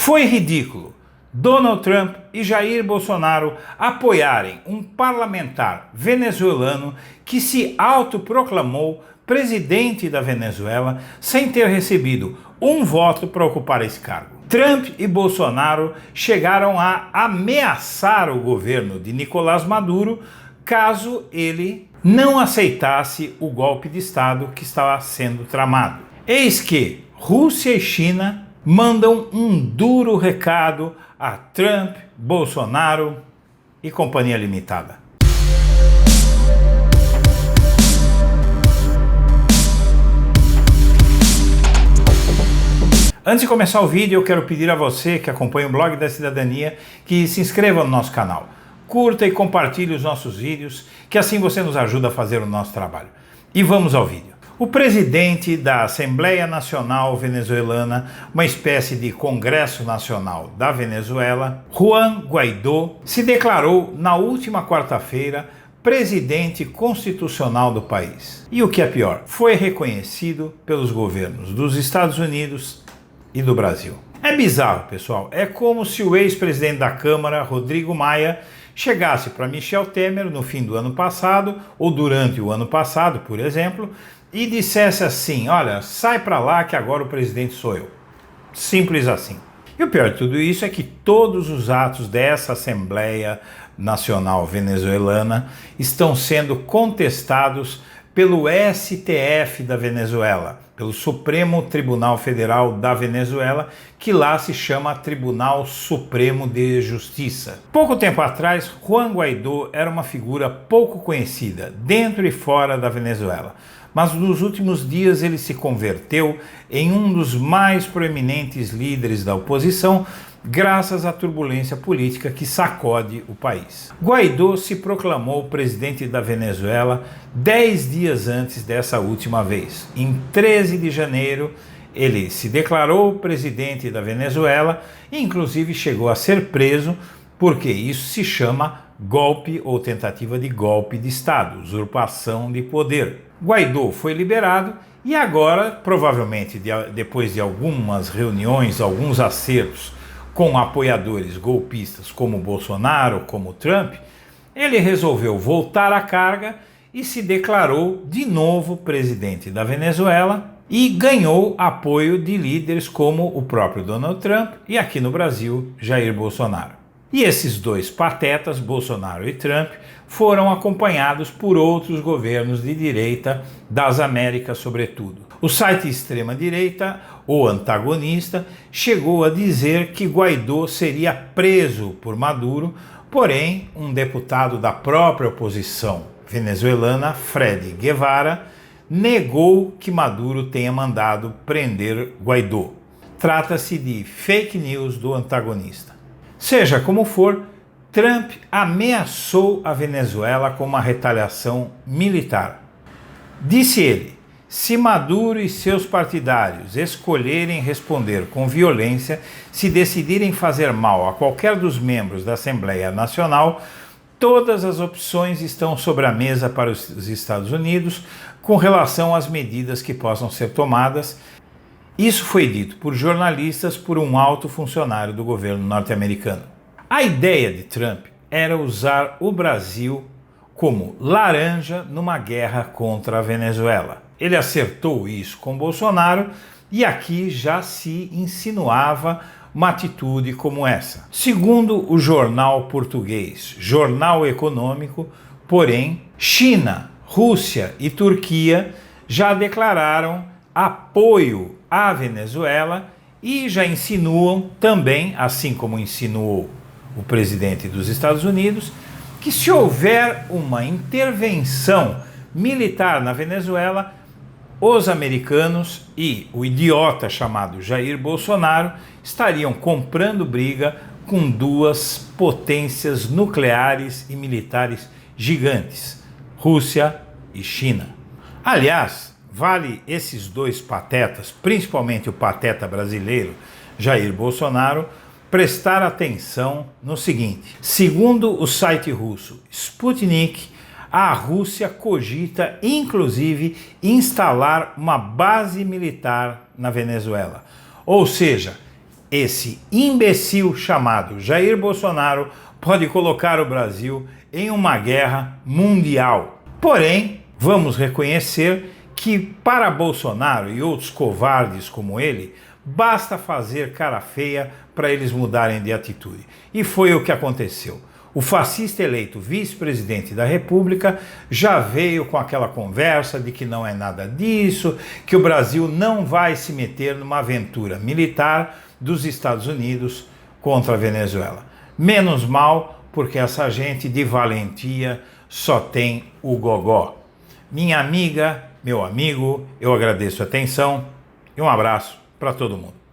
Foi ridículo Donald Trump e Jair Bolsonaro apoiarem um parlamentar venezuelano que se autoproclamou presidente da Venezuela sem ter recebido um voto para ocupar esse cargo. Trump e Bolsonaro chegaram a ameaçar o governo de Nicolás Maduro caso ele não aceitasse o golpe de Estado que estava sendo tramado. Eis que Rússia e China mandam um duro recado a Trump, Bolsonaro e Companhia Limitada. Antes de começar o vídeo, eu quero pedir a você que acompanha o Blog da Cidadania que se inscreva no nosso canal. Curta e compartilhe os nossos vídeos, que assim você nos ajuda a fazer o nosso trabalho. E vamos ao vídeo. O presidente da Assembleia Nacional Venezuelana, uma espécie de Congresso Nacional da Venezuela, Juan Guaidó, se declarou na última quarta-feira presidente constitucional do país. E o que é pior, foi reconhecido pelos governos dos Estados Unidos e do Brasil. É bizarro, pessoal. É como se o ex-presidente da Câmara, Rodrigo Maia, chegasse para Michel Temer no fim do ano passado, ou durante o ano passado, por exemplo, e dissesse assim: olha, sai para lá que agora o presidente sou eu. Simples assim. E o pior de tudo isso é que todos os atos dessa Assembleia Nacional Venezuelana estão sendo contestados pelo STF da Venezuela, pelo Supremo Tribunal Federal da Venezuela, que lá se chama Tribunal Supremo de Justiça. Pouco tempo atrás, Juan Guaidó era uma figura pouco conhecida dentro e fora da Venezuela, mas nos últimos dias ele se converteu em um dos mais proeminentes líderes da oposição, graças à turbulência política que sacode o país. Guaidó se proclamou presidente da Venezuela 10 dias antes dessa última vez. Em 13 de janeiro, ele se declarou presidente da Venezuela e inclusive chegou a ser preso, porque isso se chama golpe ou tentativa de golpe de Estado, usurpação de poder. Guaidó foi liberado e agora, provavelmente depois de algumas reuniões, alguns acertos com apoiadores golpistas como Bolsonaro, como Trump, ele resolveu voltar à carga e se declarou de novo presidente da Venezuela e ganhou apoio de líderes como o próprio Donald Trump e, aqui no Brasil, Jair Bolsonaro. E esses dois patetas, Bolsonaro e Trump, foram acompanhados por outros governos de direita das Américas, sobretudo. O site extrema-direita, o Antagonista, chegou a dizer que Guaidó seria preso por Maduro, porém, um deputado da própria oposição venezuelana, Freddy Guevara, negou que Maduro tenha mandado prender Guaidó. Trata-se de fake news do Antagonista. Seja como for, Trump ameaçou a Venezuela com uma retaliação militar. Disse ele: se Maduro e seus partidários escolherem responder com violência, se decidirem fazer mal a qualquer dos membros da Assembleia Nacional, todas as opções estão sobre a mesa para os Estados Unidos com relação às medidas que possam ser tomadas. Isso foi dito por jornalistas por um alto funcionário do governo norte-americano. A ideia de Trump era usar o Brasil como laranja numa guerra contra a Venezuela. Ele acertou isso com Bolsonaro e aqui já se insinuava uma atitude como essa. Segundo o jornal português Jornal Econômico, porém, China, Rússia e Turquia já declararam apoio à Venezuela e já insinuam também, assim como insinuou o presidente dos Estados Unidos, que se houver uma intervenção militar na Venezuela, os americanos e o idiota chamado Jair Bolsonaro estariam comprando briga com duas potências nucleares e militares gigantes, Rússia e China. Aliás, vale esses dois patetas, principalmente o pateta brasileiro Jair Bolsonaro, prestar atenção no seguinte: segundo o site russo Sputnik, a Rússia cogita inclusive instalar uma base militar na Venezuela. Ou seja, esse imbecil chamado Jair Bolsonaro pode colocar o Brasil em uma guerra mundial. Porém, vamos reconhecer que para Bolsonaro e outros covardes como ele, basta fazer cara feia para eles mudarem de atitude. E foi o que aconteceu. O fascista eleito vice-presidente da República já veio com aquela conversa de que não é nada disso, que o Brasil não vai se meter numa aventura militar dos Estados Unidos contra a Venezuela. Menos mal, porque essa gente de valentia só tem o gogó. Minha amiga, meu amigo, eu agradeço a atenção e um abraço para todo mundo.